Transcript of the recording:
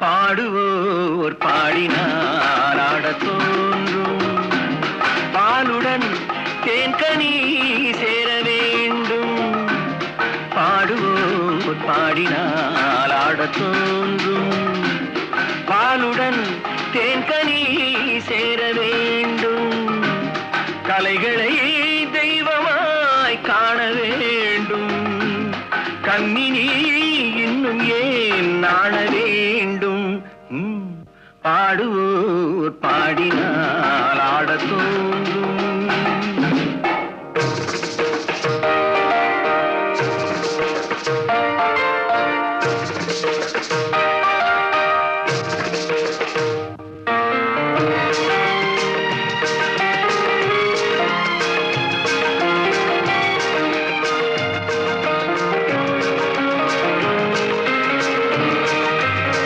பாடுவோர் பாடினால் ஆடத் தோன்றும். பாலுடன் தேன்கனி சேர வேண்டும். பாடுவோர் பாடினால் ஆடத் தோன்றும். பாலுடன் தேன்கனி சேர வேண்டும். கலைகளை தெய்வமாய் காண வேண்டும். கண்ணினி இன்னும் ஏன் நாண வேண்டும். பாடுவோர் பாடினால் ஆடத் தோன்றும்.